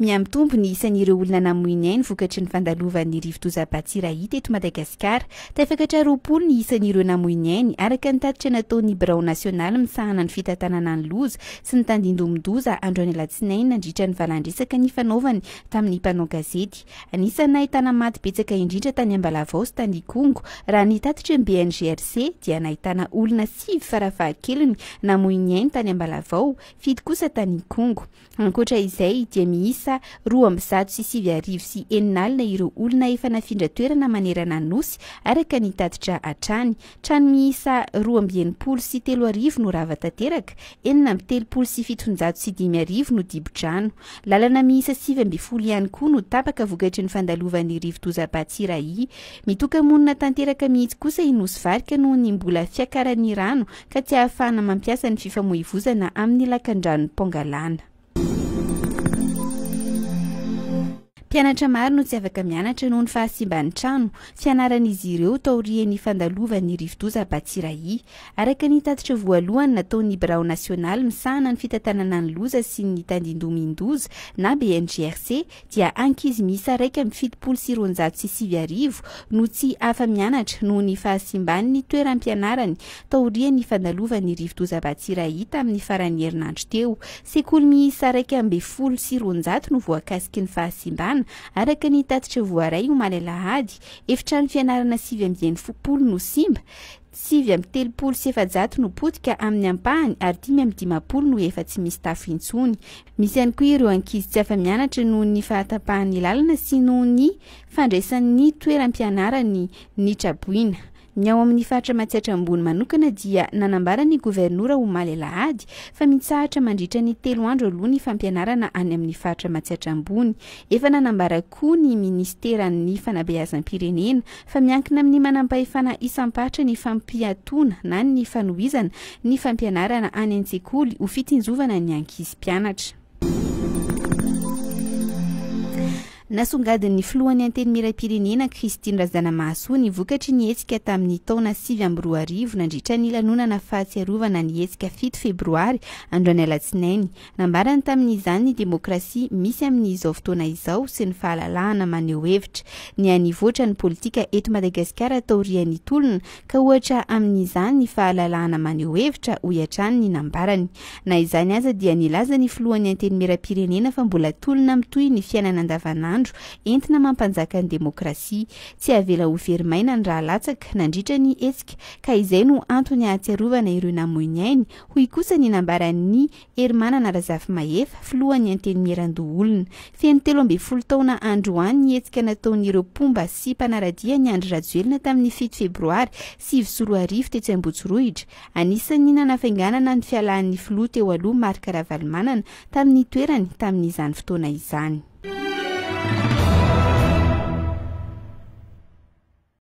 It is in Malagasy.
Miamitombo ny isan'ireo olona namoiny ainy vokatry ny fandalovan'ny rivo-dozabatsirahy eto Madagasikara. Tafakatra 20 ny isan'ireo namoiny ainy araka ny tatitra nataon'ny birao nasionaly misahana ny fitantanana ny loza sy ny tandindomin-doza andro any alatsinainy nandritra ny valandresaka ny fanaovany tamin'ny mpanao gazety. Anisany nahitana maty betsaka indrindra tany Ambalavao sy tany Ikongo. Raha ny tatitra ny BNGRC dia nahitana olona 5 farafahakeliny namoiny ainy tany Ambalavao, 7 kosa tany Ikongo. Ankoatra izay dia miisa 2,709 ireo olona efa nafindra toerana manerana ny nosy araka ny tatitra hatrany. Trano miisa 2,3 no rava tanteraka, 7,705 no dibo-drano. Lalana miisa 7 ihany koa no tapaka vokatry ny fandalovan'ny rivo-dozabatsirahy. Mitoka-monina tanteraka mihitsy kosa i nosy varika noho ny mbola fiakaran'ny rano ka tsy ahafahana mampiasa ny fifamoivoizana amin'ny lakan-dranon'ny Pongalana. Mpianatra maro no tsy afaka mianatra noho ny fahasimban'ny trano fianaran'izy ireo taorian'ny fandalovan'ny rivo-dozabatsirahy. Araka ny tatitra voalohany nataon'ny birao nasionaly misahana ny fitantanana ny loza sy ny tandindomin-doza na BNGRC dia ankizy miisa 1,709 no tsy afa mianatra noho ny fahasimban'ny toeram-pianarany taorian'ny fandalovan'ny rivo-dozabatsirahy tamin'ny faran'ny herinandro teo. Sekoly miisa 1,900 no voakasiky ny fahasimbana araka ny tatitra voaray omaly alahady. Efitrano fianarana 7,10 no simba, 7,700 no potika amin'ny ampahany ary 5,50 no efa tsy misy tafo intsony. Misy ihany koa ireo ankizy tsy afa mianatra noho ny fahatapahan'ny lalana sy noho ny fandraisan'ny toeram-pianarany ny traboina. Ny ao amin'ny faritra Matsiatra Ambony manokana dia nanambarany gobernora omaly alahady fa mitsahatra mandritra ny 3 andro aloha ny fampianarana any amin'ny faritra Matsiatra Ambony. Efa nanambara koa ny ministeran'ny fanabeazam-pirenena fa miankina amin'ny manampahefana isam-patra ny fampiatona na ny fanohizana ny fampianarana any an-tsekoly ho fitinjovana ny ankizy mpianatra. Nasongadin'ny filohan'ny antenimiram-pirenena Christine Razanamahasoa ny vokatry ny hetsika tamin'ny taona 2020 nandritra ny lanonana fahatsiarovana ny hetsika 7 febroary andro any alatsinainy. Nambarany tamin'izany ny demokrasia misy amin'izao fotoana izao sy ny fahalalahana maneho hevitra. Ny hanivoatra ny politika eto Madagasikara taorian'ny tolona ka ohatra amin'izany ny fahalalahana maneho hevitra ho iatrany ny nambarany. Na izany aza dia nilaza ny filohan'ny antenimiram-pirenena fa mbola tolona mitohy ny fiainana andavanandro entina mampanjaka ny demokrasia. Tsy avela ho verimaina ny raha latsaka nandritra ny hetsika ka izay no antony ahatsiarovana ireo namoiny ainy. Hoy kosa ny nambaran'ny Hermanana Razafy-Mahefa filohan'ny antenimiran-doha olona. Feno 13 taona androany ny hetsika nataon'ireo Pomba sy mpanaradia ny andro Rajoelina tamin'ny 7 febroary 2020 tetsy Ambotsirohitra. Anisan'ny nanafainganana ny fialahan'ny filoha teo aloha Marc Ravalomanana tamin'ny toerany tamin'izany fotoana izany.